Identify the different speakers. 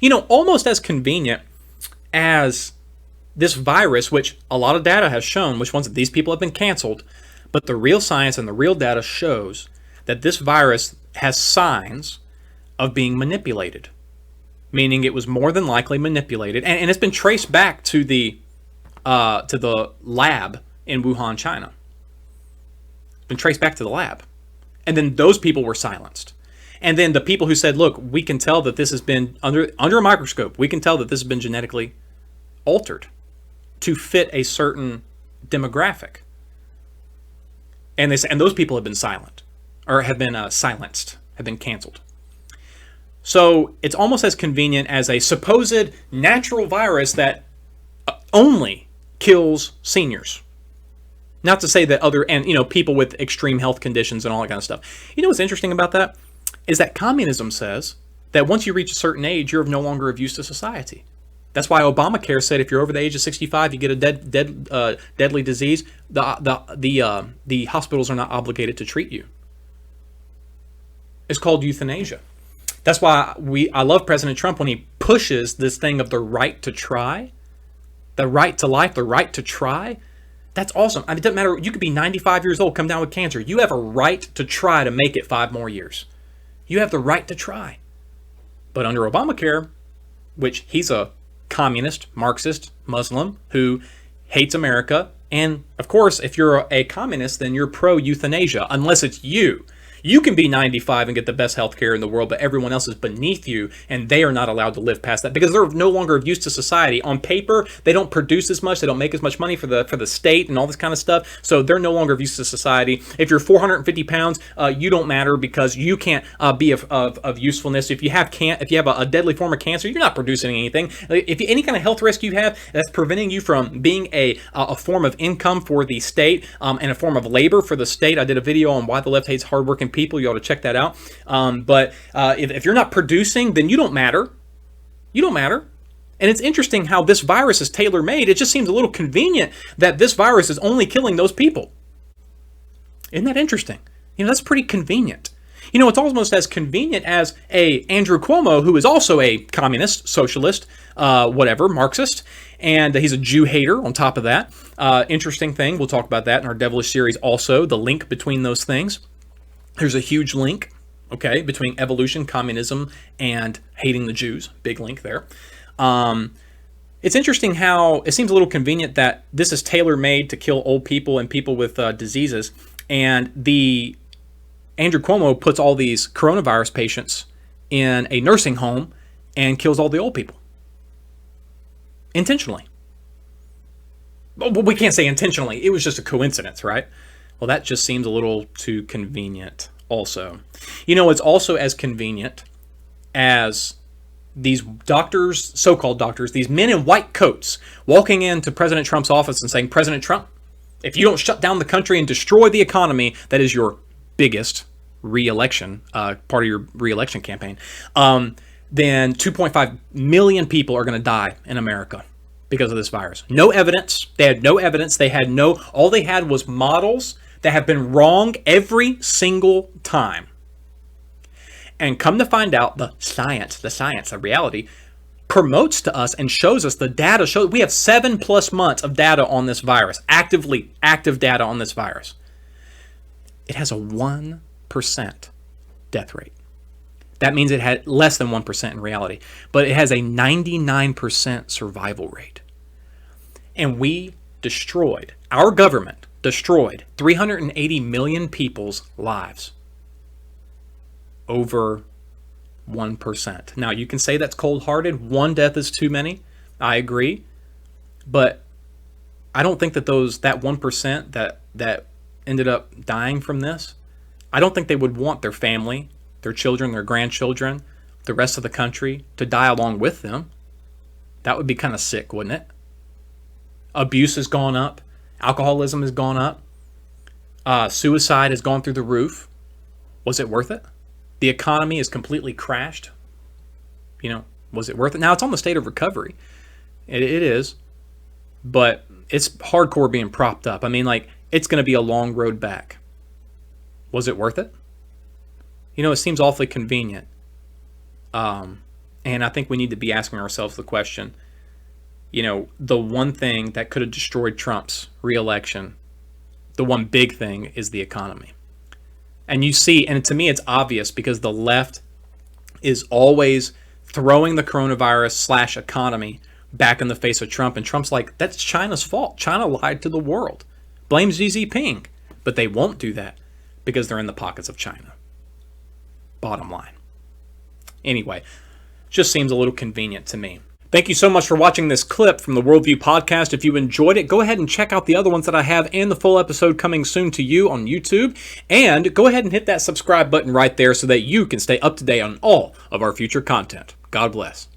Speaker 1: Almost as convenient as this virus, which a lot of data has shown, which ones that these people have been canceled, but the real science and the real data shows that this virus has signs of being manipulated, meaning it was more than likely manipulated, and it's been traced back to the lab in Wuhan, China. It's been traced back to the lab, and then those people were silenced. And then the people who said, look, we can tell that this has been under a microscope, we can tell that this has been genetically altered to fit a certain demographic. And those people have been silent, or have been silenced, have been canceled. So it's almost as convenient as a supposed natural virus that only kills seniors. Not to say that people with extreme health conditions and all that kind of stuff. What's interesting about that is that communism says that once you reach a certain age, you're no longer of use to society. That's why Obamacare said if you're over the age of 65, you get a deadly disease, the hospitals are not obligated to treat you. It's called euthanasia. That's why I love President Trump when he pushes this thing of the right to try, the right to life, the right to try. That's awesome. It doesn't matter. You could be 95 years old, come down with cancer. You have a right to try to make it 5 more years. You have the right to try. But under Obamacare, which he's a communist, Marxist, Muslim who hates America. And of course, if you're a communist, then you're pro-euthanasia, unless it's you. You can be 95 and get the best health care in the world, but everyone else is beneath you, and they are not allowed to live past that because they're no longer of use to society. On paper, they don't produce as much, they don't make as much money for the state and all this kind of stuff, so they're no longer of use to society. If you're 450 pounds, you don't matter because you can't be of usefulness. If you have a deadly form of cancer, you're not producing anything. If any kind of health risk you have that's preventing you from being a form of income for the state and a form of labor for the state. I did a video on why the left hates hardworking people. You ought to check that out. But if you're not producing, then you don't matter. You don't matter. And it's interesting how this virus is tailor-made. It just seems a little convenient that this virus is only killing those people. Isn't that interesting? That's pretty convenient. It's almost as convenient as Andrew Cuomo, who is also a communist, socialist, Marxist, and he's a Jew hater on top of that. Interesting thing. We'll talk about that in our Devilish series also, the link between those things. There's a huge link, between evolution, communism, and hating the Jews. Big link there. It's interesting how it seems a little convenient that this is tailor-made to kill old people and people with diseases. And Andrew Cuomo puts all these coronavirus patients in a nursing home and kills all the old people. Intentionally. Well, we can't say intentionally. It was just a coincidence, right? Well, that just seems a little too convenient also. It's also as convenient as these doctors, so-called doctors, these men in white coats walking into President Trump's office and saying, President Trump, if you don't shut down the country and destroy the economy, that is your biggest re-election, part of your re-election campaign, then 2.5 million people are going to die in America because of this virus. No evidence. They had no evidence. All they had was models that have been wrong every single time. And come to find out, the science, the reality, promotes to us and shows us, the data shows, we have 7+ months of data on this virus, active data on this virus. It has a 1% death rate. That means it had less than 1% in reality, but it has a 99% survival rate. And our government destroyed 380 million people's lives over 1%. Now, you can say that's cold-hearted. 1 death is too many. I agree. But I don't think that that 1% that ended up dying from this, I don't think they would want their family, their children, their grandchildren, the rest of the country to die along with them. That would be kind of sick, wouldn't it? Abuse has gone up. Alcoholism has gone up. Suicide has gone through the roof. Was it worth it? The economy is completely crashed. Was it worth it? Now, it's on the state of recovery. It is. But it's hardcore being propped up. It's going to be a long road back. Was it worth it? It seems awfully convenient. And And I think we need to be asking ourselves the question, the one thing that could have destroyed Trump's reelection, the one big thing is the economy. And you see, and to me it's obvious because the left is always throwing the coronavirus / economy back in the face of Trump. And Trump's like, that's China's fault. China lied to the world. Blame Xi Jinping. But they won't do that because they're in the pockets of China. Bottom line. Anyway, just seems a little convenient to me. Thank you so much for watching this clip from the Worldview Podcast. If you enjoyed it, go ahead and check out the other ones that I have and the full episode coming soon to you on YouTube. And go ahead and hit that subscribe button right there so that you can stay up to date on all of our future content. God bless.